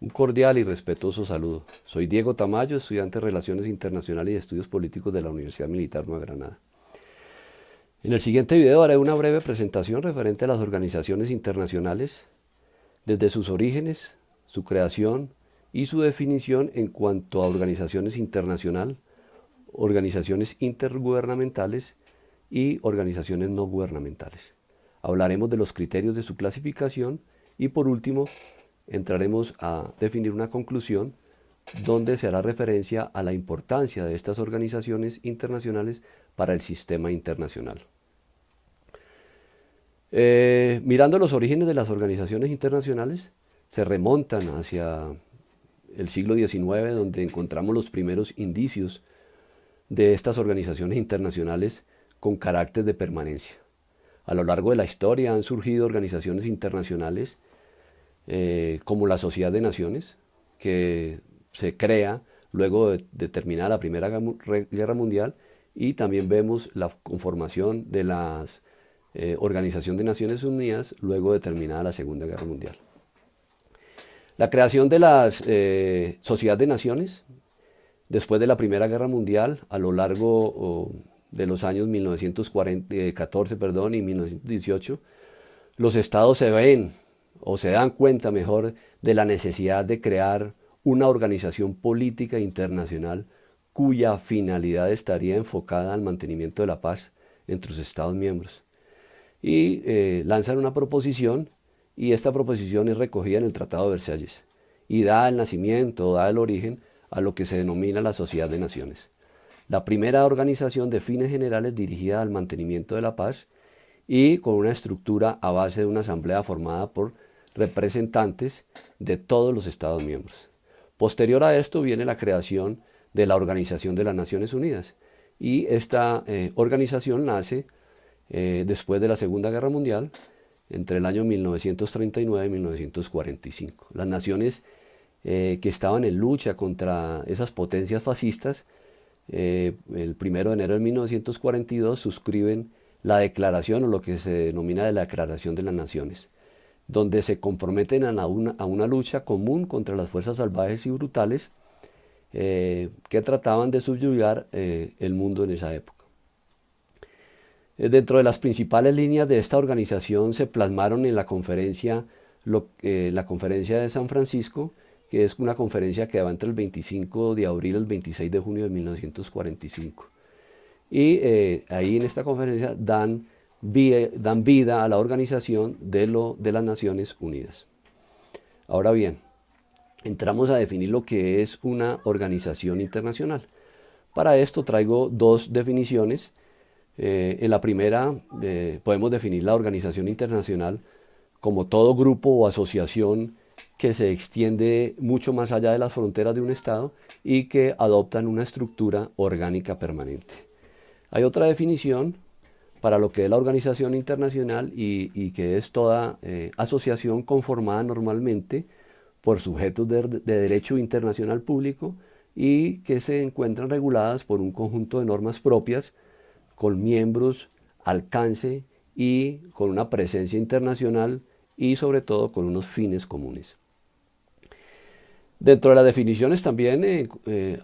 Un cordial y respetuoso saludo. Soy Diego Tamayo, estudiante de Relaciones Internacionales y Estudios Políticos de la Universidad Militar Nueva Granada. En el siguiente video haré una breve presentación referente a las organizaciones internacionales, desde sus orígenes, su creación y su definición en cuanto a organizaciones internacionales, organizaciones intergubernamentales y organizaciones no gubernamentales. Hablaremos de los criterios de su clasificación y, por último, entraremos a definir una conclusión donde se hará referencia a la importancia de estas organizaciones internacionales para el sistema internacional. Mirando los orígenes de las organizaciones internacionales, se remontan hacia el siglo XIX, donde encontramos los primeros indicios de estas organizaciones internacionales con carácter de permanencia. A lo largo de la historia han surgido organizaciones internacionales como la Sociedad de Naciones, que se crea luego de terminar la Primera Guerra Mundial, y también vemos la conformación de la Organización de Naciones Unidas luego de terminada la Segunda Guerra Mundial. La creación de la Sociedad de Naciones después de la Primera Guerra Mundial, a lo largo de los años 1914 y 1918, los estados se ven o se dan cuenta mejor de la necesidad de crear una organización política internacional cuya finalidad estaría enfocada al mantenimiento de la paz entre sus estados miembros. Y lanzan una proposición, y esta proposición es recogida en el Tratado de Versalles y da el nacimiento, da el origen a lo que se denomina la Sociedad de Naciones. La primera organización de fines generales dirigida al mantenimiento de la paz y con una estructura a base de una asamblea formada por representantes de todos los Estados miembros. Posterior a esto viene la creación de la Organización de las Naciones Unidas, y esta organización nace después de la Segunda Guerra Mundial, entre el año 1939 y 1945. Las naciones que estaban en lucha contra esas potencias fascistas, el 1 de enero de 1942 suscriben la declaración, o lo que se denomina de la Declaración de las Naciones, donde se comprometen a una lucha común contra las fuerzas salvajes y brutales que trataban de subyugar el mundo en esa época. Dentro de las principales líneas de esta organización se plasmaron en la conferencia de San Francisco, que es una conferencia que va entre el 25 de abril y el 26 de junio de 1945. Y ahí en esta conferencia dan vida a la organización de las Naciones Unidas. Ahora bien, entramos a definir lo que es una organización internacional. Para esto traigo dos definiciones. En la primera podemos definir la organización internacional como todo grupo o asociación que se extiende mucho más allá de las fronteras de un Estado y que adoptan una estructura orgánica permanente. Hay otra definición para lo que es la organización internacional y que es toda asociación conformada normalmente por sujetos de derecho internacional público y que se encuentran reguladas por un conjunto de normas propias, con miembros, alcance y con una presencia internacional y sobre todo con unos fines comunes. Dentro de las definiciones también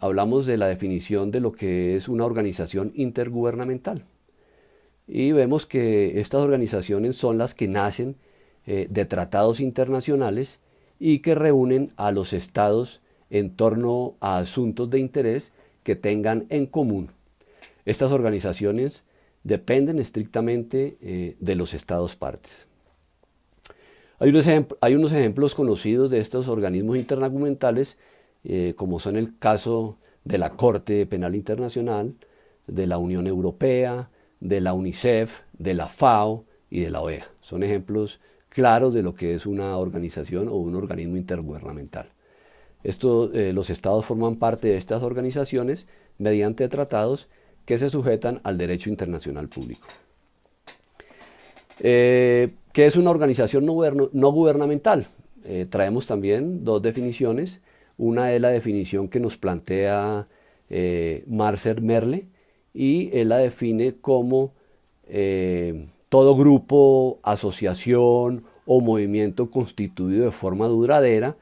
hablamos de la definición de lo que es una organización intergubernamental. Y vemos que estas organizaciones son las que nacen de tratados internacionales y que reúnen a los estados en torno a asuntos de interés que tengan en común. Estas organizaciones dependen estrictamente de los estados partes. Hay unos ejemplos conocidos de estos organismos internagumentales, como son el caso de la Corte Penal Internacional, de la Unión Europea, de la UNICEF, de la FAO y de la OEA. Son ejemplos claros de lo que es una organización o un organismo intergubernamental. Los estados forman parte de estas organizaciones mediante tratados que se sujetan al derecho internacional público. ¿Qué es una organización no gubernamental? Traemos también dos definiciones. Una es la definición que nos plantea Marcel Merle, y él la define como todo grupo, asociación o movimiento constituido de forma duradera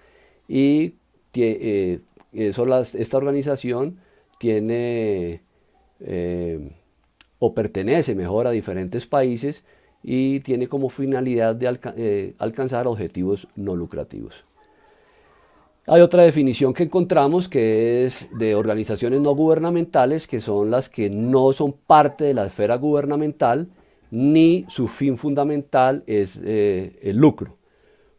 y esta organización tiene o pertenece mejor a diferentes países y tiene como finalidad de alcanzar objetivos no lucrativos. Hay otra definición que encontramos que es de organizaciones no gubernamentales, que son las que no son parte de la esfera gubernamental, ni su fin fundamental es el lucro.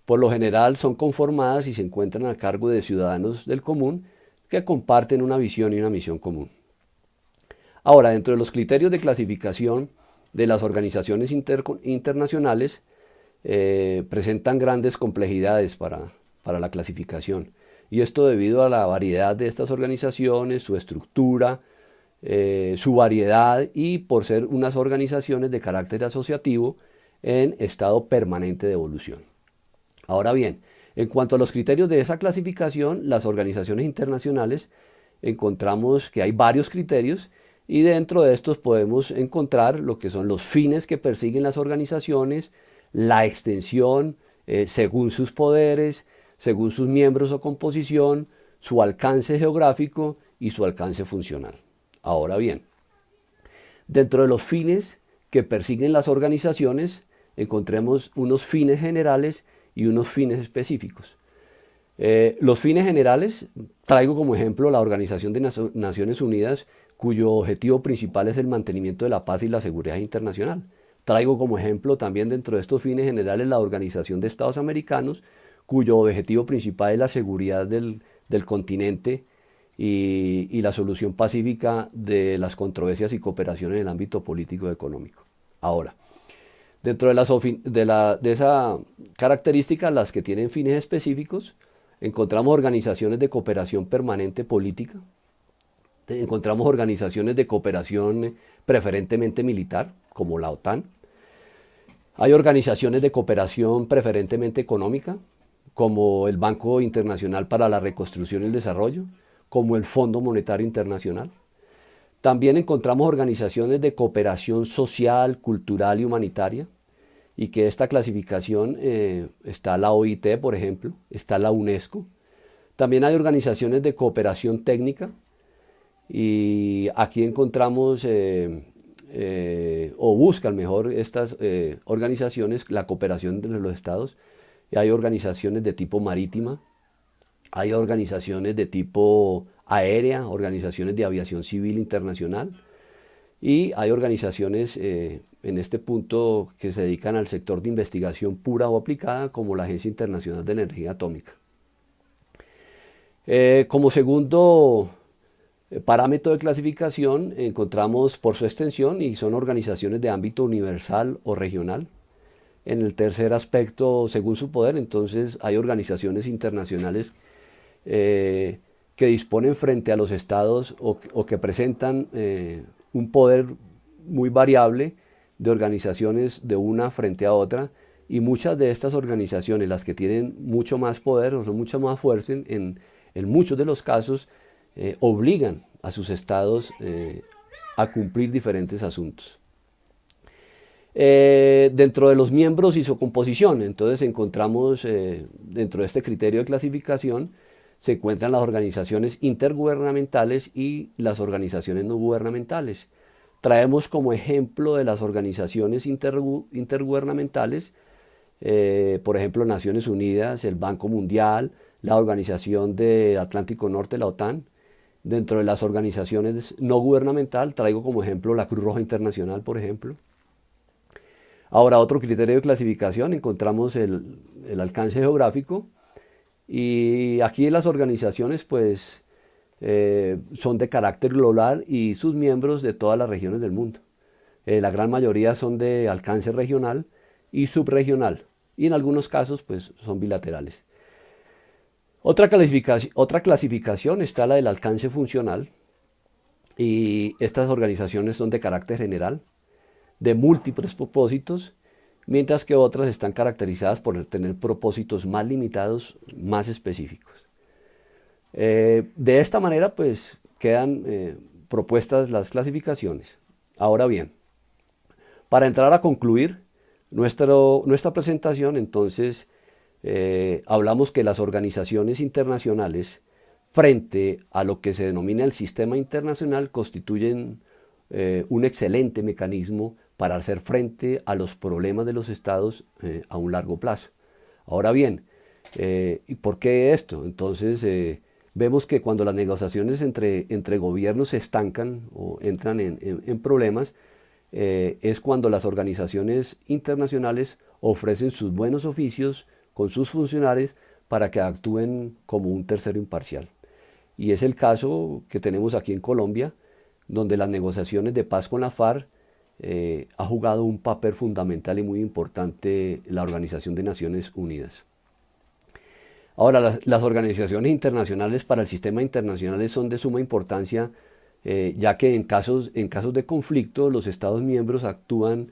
Por lo general son conformadas y se encuentran a cargo de ciudadanos del común que comparten una visión y una misión común. Ahora, dentro de los criterios de clasificación de las organizaciones internacionales, presentan grandes complejidades para la clasificación. Y esto debido a la variedad de estas organizaciones, su estructura, su variedad y por ser unas organizaciones de carácter asociativo en estado permanente de evolución. Ahora bien, en cuanto a los criterios de esa clasificación, las organizaciones internacionales encontramos que hay varios criterios y dentro de estos podemos encontrar lo que son los fines que persiguen las organizaciones, la extensión según sus poderes, según sus miembros o composición, su alcance geográfico y su alcance funcional. Ahora bien, dentro de los fines que persiguen las organizaciones, encontremos unos fines generales y unos fines específicos. Los fines generales, traigo como ejemplo la Organización de Naciones Unidas, cuyo objetivo principal es el mantenimiento de la paz y la seguridad internacional. Traigo como ejemplo también dentro de estos fines generales la Organización de Estados Americanos, cuyo objetivo principal es la seguridad del continente y la solución pacífica de las controversias y cooperación en el ámbito político y económico. Ahora, dentro de esa característica, las que tienen fines específicos, encontramos organizaciones de cooperación permanente política, encontramos organizaciones de cooperación preferentemente militar, como la OTAN, hay organizaciones de cooperación preferentemente económica, como el Banco Internacional para la Reconstrucción y el Desarrollo, como el Fondo Monetario Internacional. También encontramos organizaciones de cooperación social, cultural y humanitaria, y que esta clasificación está la OIT, por ejemplo, está la UNESCO. También hay organizaciones de cooperación técnica, y aquí encontramos o buscan mejor estas organizaciones la cooperación de los estados. Hay organizaciones de tipo marítima, hay organizaciones de tipo aérea, organizaciones de aviación civil internacional y hay organizaciones en este punto que se dedican al sector de investigación pura o aplicada como la Agencia Internacional de Energía Atómica. Como segundo parámetro de clasificación encontramos por su extensión y son organizaciones de ámbito universal o regional. En el tercer aspecto, según su poder, entonces hay organizaciones internacionales que disponen frente a los estados o que presentan un poder muy variable de organizaciones de una frente a otra y muchas de estas organizaciones, las que tienen mucho más poder o son mucho más fuertes, en muchos de los casos obligan a sus estados a cumplir diferentes asuntos. Dentro de los miembros y su composición, entonces encontramos dentro de este criterio de clasificación se encuentran las organizaciones intergubernamentales y las organizaciones no gubernamentales. Traemos como ejemplo de las organizaciones intergubernamentales, por ejemplo, Naciones Unidas, el Banco Mundial, la Organización del Atlántico Norte, la OTAN. Dentro de las organizaciones no gubernamentales traigo como ejemplo la Cruz Roja Internacional, por ejemplo. Ahora, otro criterio de clasificación, encontramos el alcance geográfico y aquí las organizaciones pues son de carácter global y sus miembros de todas las regiones del mundo. La gran mayoría son de alcance regional y subregional y en algunos casos pues son bilaterales. Otra clasificación está la del alcance funcional y estas organizaciones son de carácter general, de múltiples propósitos, mientras que otras están caracterizadas por tener propósitos más limitados, más específicos. De esta manera, pues, quedan propuestas las clasificaciones. Ahora bien, para entrar a concluir nuestra presentación, entonces, hablamos que las organizaciones internacionales, frente a lo que se denomina el sistema internacional, constituyen un excelente mecanismo para hacer frente a los problemas de los estados a un largo plazo. Ahora bien, ¿y por qué esto? Entonces, vemos que cuando las negociaciones entre gobiernos se estancan o entran en problemas, es cuando las organizaciones internacionales ofrecen sus buenos oficios con sus funcionarios para que actúen como un tercero imparcial. Y es el caso que tenemos aquí en Colombia, donde las negociaciones de paz con la FARC ha jugado un papel fundamental y muy importante la Organización de Naciones Unidas. Ahora, las organizaciones internacionales para el sistema internacional son de suma importancia, ya que en casos de conflicto los Estados miembros actúan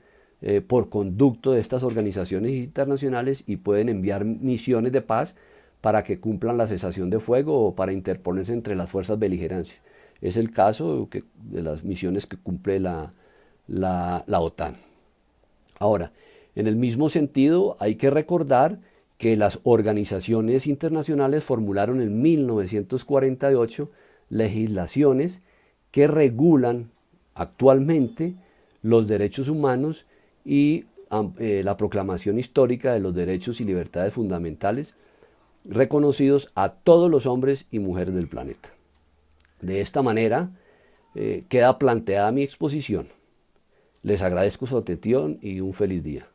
por conducto de estas organizaciones internacionales y pueden enviar misiones de paz para que cumplan la cesación de fuego o para interponerse entre las fuerzas beligerantes. Es el caso de las misiones que cumple la OTAN. Ahora, en el mismo sentido, hay que recordar que las organizaciones internacionales formularon en 1948 legislaciones que regulan actualmente los derechos humanos y la proclamación histórica de los derechos y libertades fundamentales reconocidos a todos los hombres y mujeres del planeta. De esta manera queda planteada mi exposición. Les agradezco su atención y un feliz día.